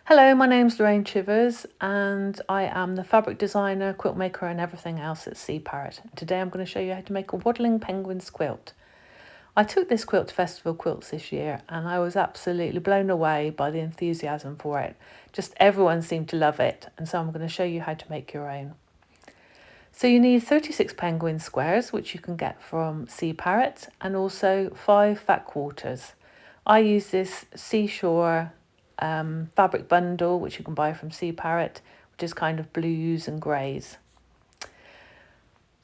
Hello, my name's Lorraine Chivers and I am the fabric designer, quilt maker and everything else at Sea Parrot. Today I'm going to show you how to make a Waddling penguins quilt. I took this quilt to Festival Quilts this year and I was absolutely blown away by the enthusiasm for it. Just everyone seemed to love it, and so I'm going to show you how to make your own. So you need 36 penguin squares, which you can get from Sea Parrot, and also 5 fat quarters. I use this seashore fabric bundle, which you can buy from Sea Parrot, which is kind of blues and greys.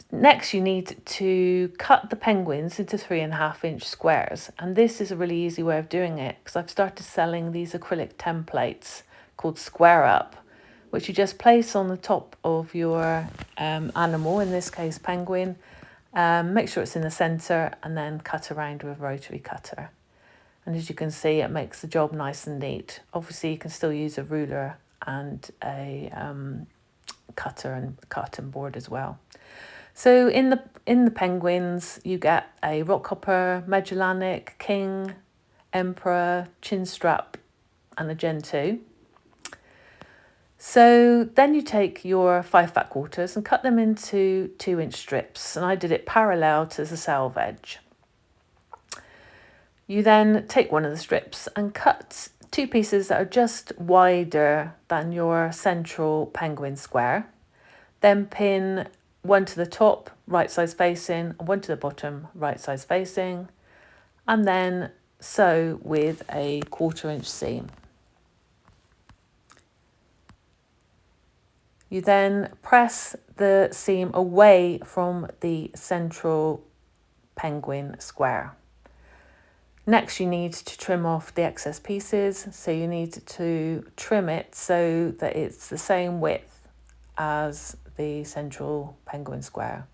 Next, you need to cut the penguins into 3.5-inch squares, and this is a really easy way of doing it because I've started selling these acrylic templates called Square Up, which you just place on the top of your animal, in this case penguin. Make sure it's in the centre and then cut around with a rotary cutter. And as you can see, it makes the job nice and neat. Obviously, you can still use a ruler and a cutter and cutting board as well. So in the penguins, you get a rockhopper, Magellanic, King, Emperor, Chinstrap, and a Gentoo. So then you take your 5 fat quarters and cut them into 2-inch strips, and I did it parallel to the selvage edge. You then take one of the strips and cut 2 pieces that are just wider than your central penguin square. Then pin one to the top, right sides facing, and one to the bottom, right sides facing, and then sew with a 1/4-inch seam. You then press the seam away from the central penguin square. Next, you need to trim off the excess pieces, so you need to trim it so that it's the same width as the central penguin square.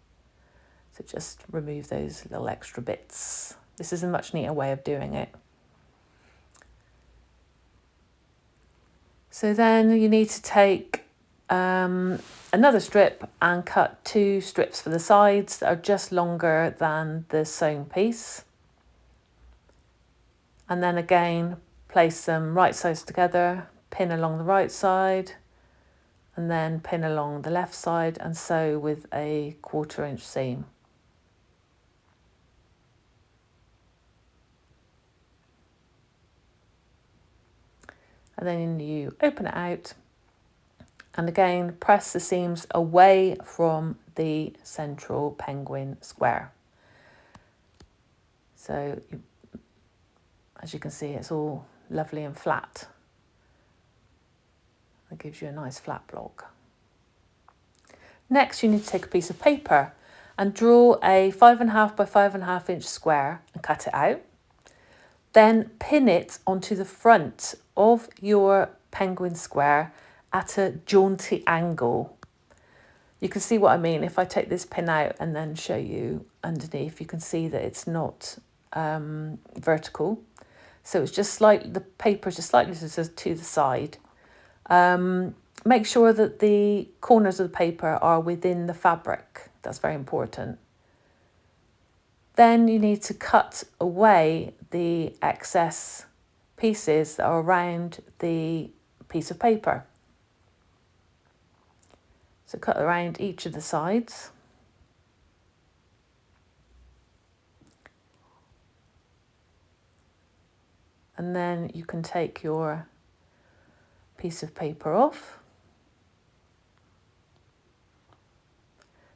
So just remove those little extra bits. This is a much neater way of doing it. So then you need to take another strip and cut 2 strips for the sides that are just longer than the sewn piece. And then again, place them right sides together, pin along the right side, and then pin along the left side and sew with a 1/4-inch seam. And then you open it out and again press the seams away from the central penguin square. So as you can see, it's all lovely and flat. That gives you a nice flat block. Next, you need to take a piece of paper and draw a 5.5 by 5.5-inch square and cut it out. Then pin it onto the front of your penguin square at a jaunty angle. You can see what I mean. If I take this pin out and then show you underneath, you can see that it's not vertical. So it's just slightly, the paper is just slightly to the side. Make sure that the corners of the paper are within the fabric. That's very important. Then you need to cut away the excess pieces that are around the piece of paper. So cut around each of the sides. And then you can take your piece of paper off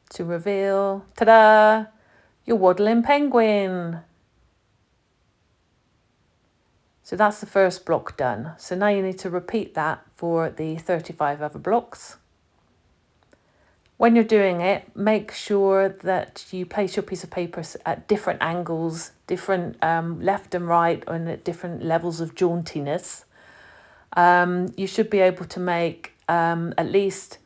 to reveal, ta-da, your waddling penguin. So that's the first block done. So now you need to repeat that for the 35 other blocks. When you're doing it, make sure that you place your piece of paper at different angles, different left and right, and at different levels of jauntiness. You should be able to make at least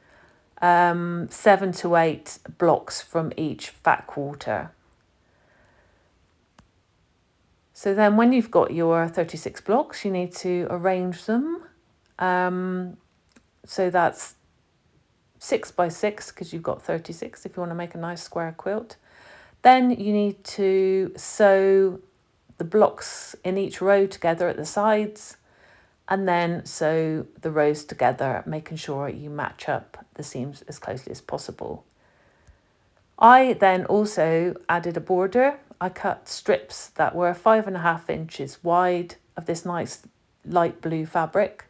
7 to 8 blocks from each fat quarter. So then when you've got your 36 blocks, you need to arrange them. So that's 6 by 6 because you've got 36 if you want to make a nice square quilt. Then you need to sew the blocks in each row together at the sides and then sew the rows together, making sure you match up the seams as closely as possible. I then also added a border. I cut strips that were 5.5 inches wide of this nice light blue fabric,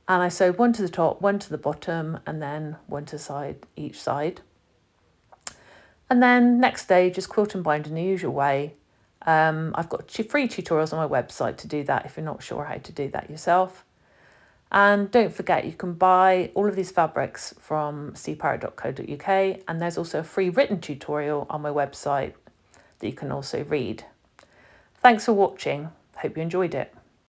and I sewed one to the top, one to the bottom, and then one to each side. And then next day, just quilt and bind in the usual way. I've got free tutorials on my website to do that if you're not sure how to do that yourself. And don't forget, you can buy all of these fabrics from cparrot.co.uk, and there's also a free written tutorial on my website that you can also read. Thanks for watching. Hope you enjoyed it.